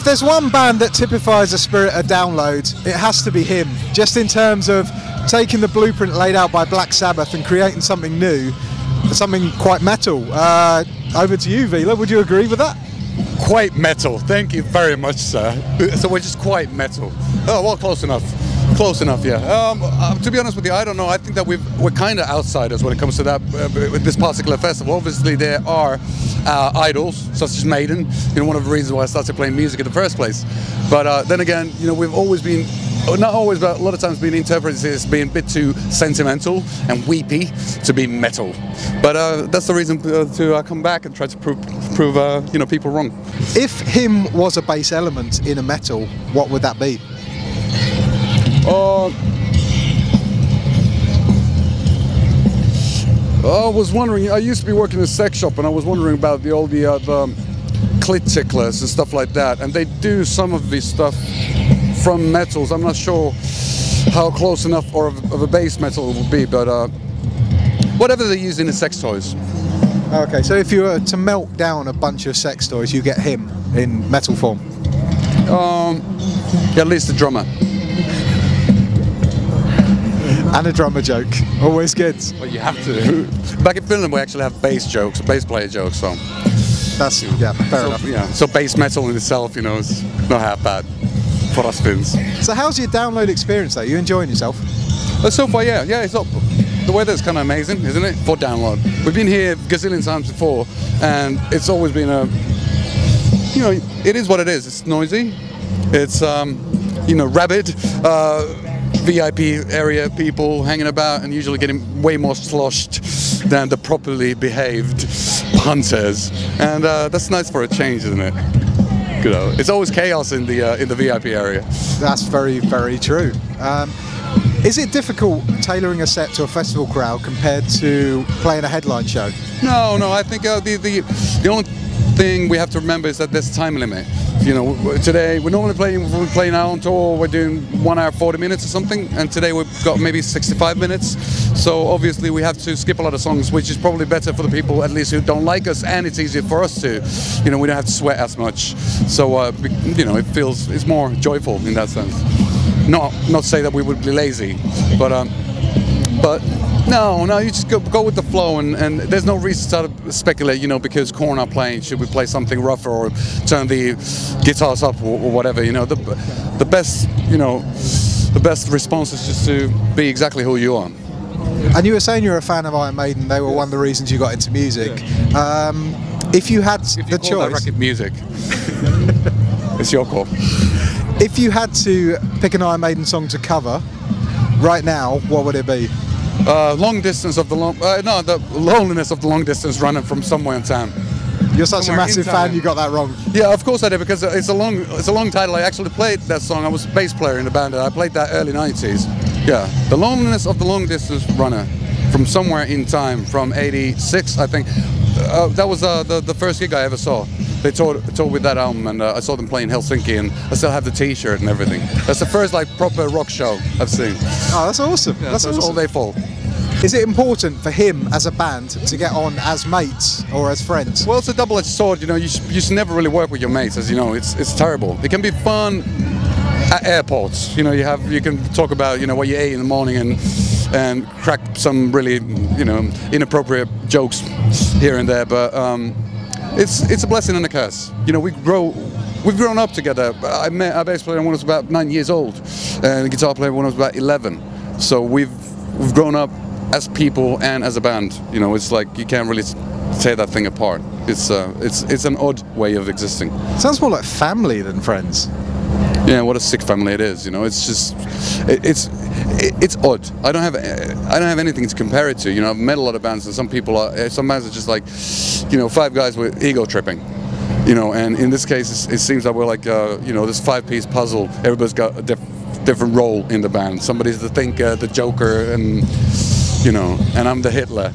If there's one band that typifies a spirit of Download, it has to be him. Just in terms of taking the blueprint laid out by Black Sabbath and creating something new, something quite metal. Over to you, Ville. Would you agree with that? Quite metal. Thank you very much, sir. So we're just quite metal. Oh, well, close enough. Close enough, yeah. To be honest with you, I don't know. I think that we're kind of outsiders when it comes to that with this particular festival. Obviously, there are idols such as Maiden. You know, one of the reasons why I started playing music in the first place. But then again, you know, we've always been, not always, but a lot of times been interpreted as being a bit too sentimental and weepy to be metal. But that's the reason to come back and try to prove you know, people wrong. If him was a bass element in a metal, what would that be? I was wondering, I used to be working in a sex shop and I was wondering about the clit ticklers and stuff like that, and they do some of this stuff from metals. I'm not sure how close enough or of a bass metal it would be, but whatever they use in the sex toys. Okay, so if you were to melt down a bunch of sex toys, you get him in metal form? Yeah, at least the drummer. And a drummer joke, always good. Well, you have to. Back in Finland, we actually have bass jokes, bass player jokes. So that's, yeah, fair enough. Yeah. So bass metal in itself, you know, is not half bad for us Finns. So how's your Download experience though? You enjoying yourself? So far, yeah. It's not. The weather's kind of amazing, isn't it? For Download, we've been here gazillion times before, and it's always been a. You know, it is what it is. It's noisy. It's you know, rabid. VIP area people hanging about and usually getting way more sloshed than the properly behaved hunters, and that's nice for a change, isn't it? You know, it's always chaos in the VIP area. That's very, very true. Is it difficult tailoring a set to a festival crowd compared to playing a headline show? No, I think the only thing we have to remember is that there's a time limit. You know, today we're normally playing out on tour, we're doing 1 hour 40 minutes or something, and today we've got maybe 65 minutes. So obviously we have to skip a lot of songs, which is probably better for the people at least who don't like us, and it's easier for us to, you know, we don't have to sweat as much. So you know, it's more joyful in that sense. Not say that we would be lazy, but no, you just go with the flow, and there's no reason to speculate, you know, because Korn are playing, should we play something rougher or turn the guitars up or whatever, you know. The best, you know, the best response is just to be exactly who you are. And you were saying you're a fan of Iron Maiden, they were one of the reasons you got into music. Yeah. If you had the choice... that record music, it's your call. If you had to pick an Iron Maiden song to cover, right now, what would it be? Long distance of the the loneliness of the long distance runner from somewhere in town. You're such a massive fan, you got that wrong. Yeah, of course I did, because it's a long title. I actually played that song. I was a bass player in the band. I played that early 90s. Yeah, the loneliness of the long distance runner from somewhere in time, from '86, I think. That was the first gig I ever saw. They toured with that album, and I saw them play in Helsinki, and I still have the T-shirt and everything. That's the first like proper rock show I've seen. Oh, that's awesome. Yeah, that's awesome. All they fall. Is it important for him as a band to get on as mates or as friends? Well, it's a double-edged sword. You know, you should never really work with your mates, as you know. It's terrible. It can be fun at airports. You know, you can talk about, you know, what you ate in the morning and crack some really, you know, inappropriate jokes here and there, but it's a blessing and a curse. You know, we've grown up together. I met our bass player when I was about 9 years old, and the guitar player when I was about 11. So we've grown up as people and as a band. You know, it's like you can't really tear that thing apart. It's an odd way of existing. Sounds more like family than friends. Yeah, what a sick family it is. You know, it's just it's odd. I don't have anything to compare it to. You know, I've met a lot of bands, and some bands are just like, you know, 5 guys with ego tripping. You know, and in this case, it seems that we're like, you know, this 5-piece puzzle. Everybody's got a different role in the band. Somebody's the thinker, the joker, and you know, and I'm the Hitler.